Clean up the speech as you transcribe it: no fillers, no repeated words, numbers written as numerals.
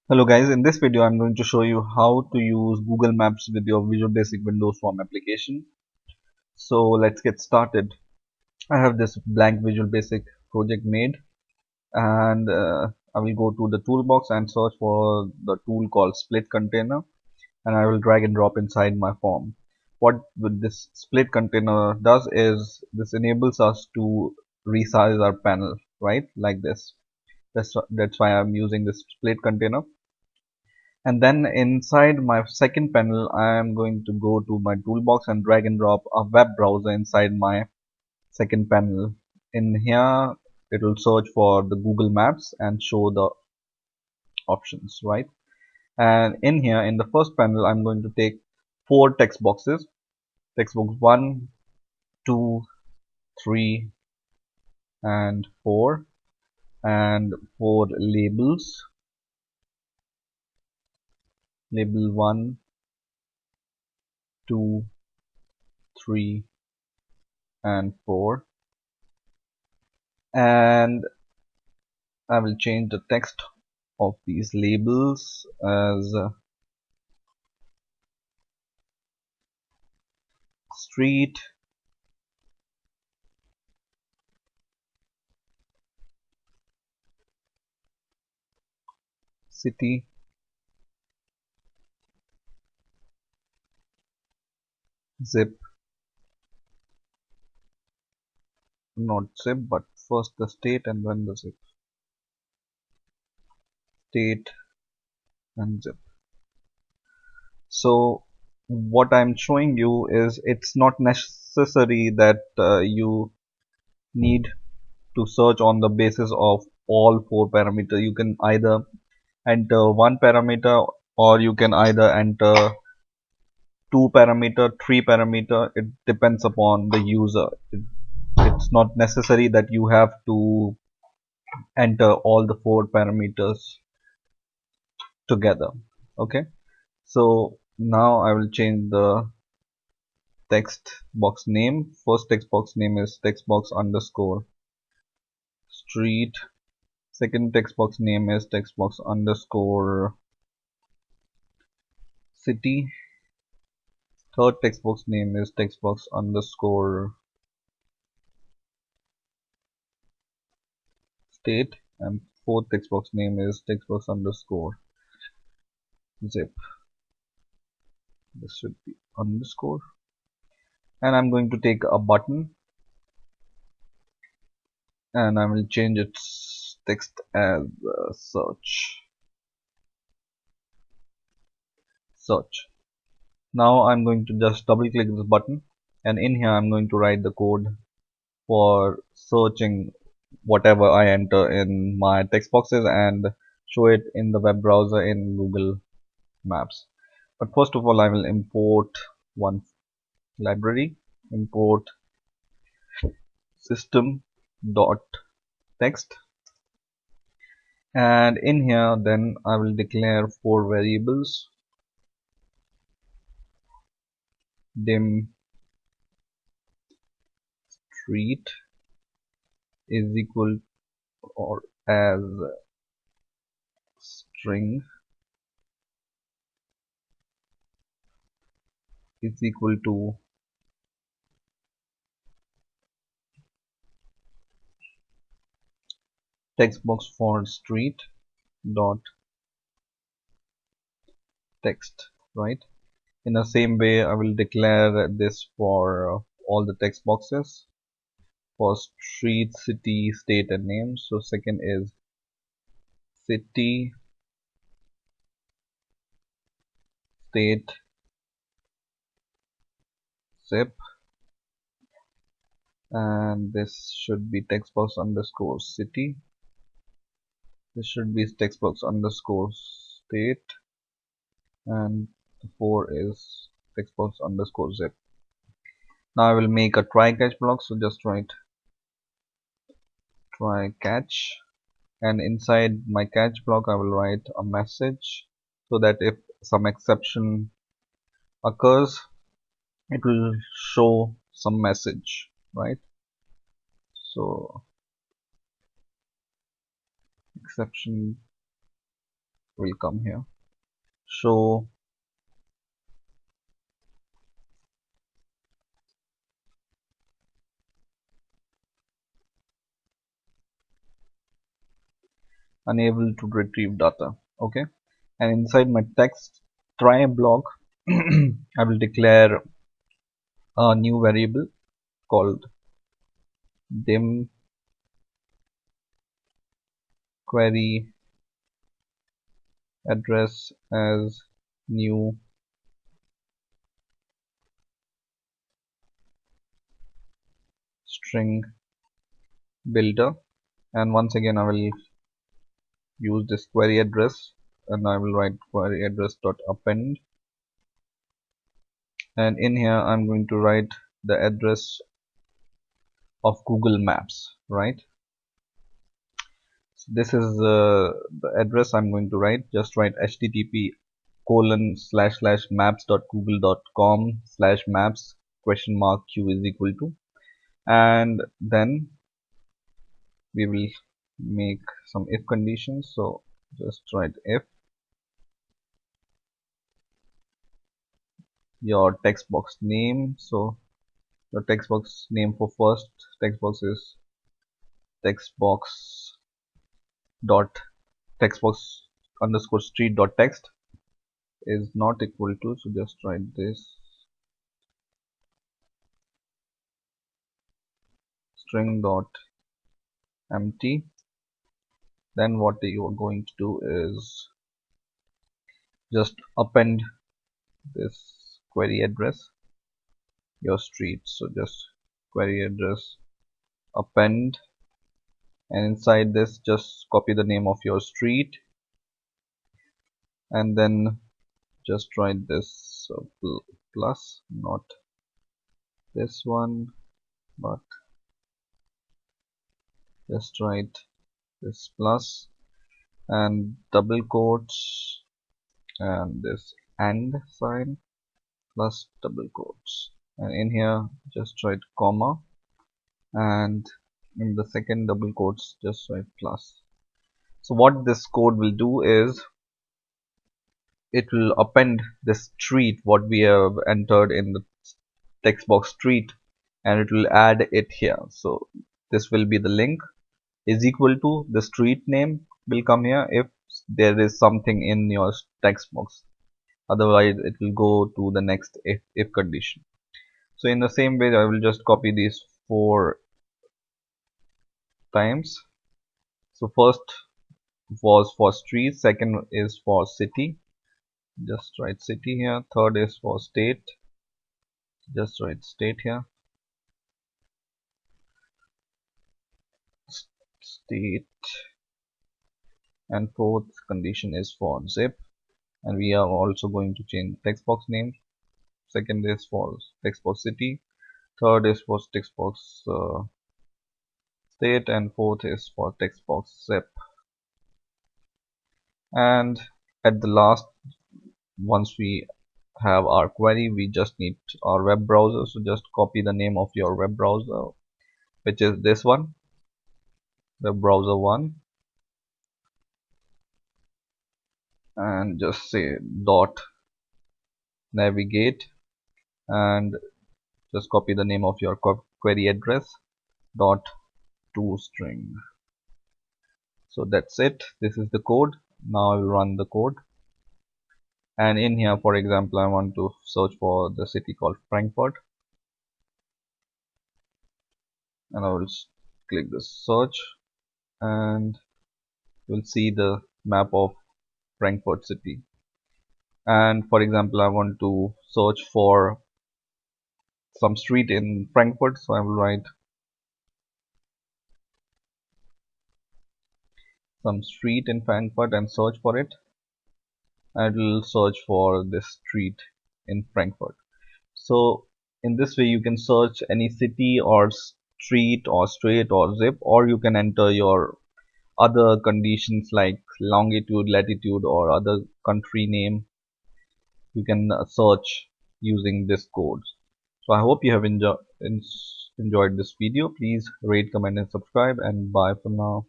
Hello guys, in this video I'm going to show you how to use Google Maps with your Visual Basic Windows Form application. So let's get started. I have this blank Visual Basic project made, and I will go to the toolbox and search for the tool called Split Container, and I will drag and drop inside my form. What with this Split Container does is this enables us to resize our panel, right, like this. That's why I'm using this Split Container. And then inside my second panel, I am going to go to my toolbox and drag and drop a web browser inside my second panel. In here, it will search for the Google Maps and show the options, right? And in here, in the first panel, I'm going to take four text boxes. Text box 1, 2, 3, and 4, and four labels. Label 1, 2, 3, and 4. And I will change the text of these labels as street, city, zip, not zip, but first the state and then the zip, state and zip. So what I'm showing you is it's not necessary that you need to search on the basis of all four parameters. You can either enter one parameter, or you can either enter two parameter, three parameter. It depends upon the user. It's not necessary that you have to enter all the four parameters together. Okay, so now I will change the text box name. First text box name is text box underscore street. Second text box name is text box underscore city. Third text box name is text box underscore state, and fourth text box name is text box underscore zip. This should be underscore, and I'm going to take a button and I will change its text as search. Now I'm going to just double click this button, and in here I'm going to write the code for searching whatever I enter in my text boxes and show it in the web browser in Google Maps. But first of all, I will import one library. Import system dot text, and in here then I will declare four variables: dim street is equal or as string is equal to text box for street dot text, right? In the same way, I will declare this for all the text boxes for street, city, state, and name. So second is city, state, zip, and this should be text box underscore city. This should be text box underscore state, and the 4 is text box underscore zip. Now I will make a try catch block. So just write try catch, and inside my catch block I will write a message, so that if some exception occurs, it will show some message, right? So exception will come here. Show unable to retrieve data. Okay, and inside my text try block I will declare a new variable called dim query address as new string builder, and once again I will use this query address and I will write query address dot append, and in here I'm going to write the address of Google Maps, right? So this is the address I'm going to write. Just write http colon slash slash maps dot google dot com slash maps question mark q is equal to, and then we will make some if conditions. So just write if your text box name, so your text box name for first text box is text box dot text box underscore street dot text is not equal to, so just write this string dot empty. Then what you are going to do is just append this query address your street, so just query address append, and inside this just copy the name of your street and then just write this plus, not this one, but just write this plus and double quotes and this and sign plus double quotes, and in here just write comma, and in the second double quotes just write plus. So what this code will do is it will append the street what we have entered in the text box street, and it will add it here. So this will be the link is equal to the street name will come here if there is something in your text box, otherwise it will go to the next if condition. So in the same way I will just copy these 4 times. So first was for street, second is for city, just write city here, third is for state, just write state here, state, and fourth condition is for zip, and we are also going to change text box name. Second is for text box city, third is for text box state, and fourth is for text box zip. And at the last, once we have our query, we just need our web browser, so just copy the name of your web browser, which is this one, web browser 1, and just say dot navigate and just copy the name of your query address dot to string. So that's it, this is the code. Now I will run the code, and in here for example I want to search for the city called Frankfurt, and I will click the search and you'll see the map of Frankfurt city. And for example I want to search for some street in Frankfurt, so I will write some street in Frankfurt and search for it. I will search for this street in Frankfurt. So in this way you can search any city or street or state or zip, or you can enter your other conditions like longitude, latitude, or other country name. You can search using this code. So I hope you have enjoyed this video. Please rate, comment and subscribe, and bye for now.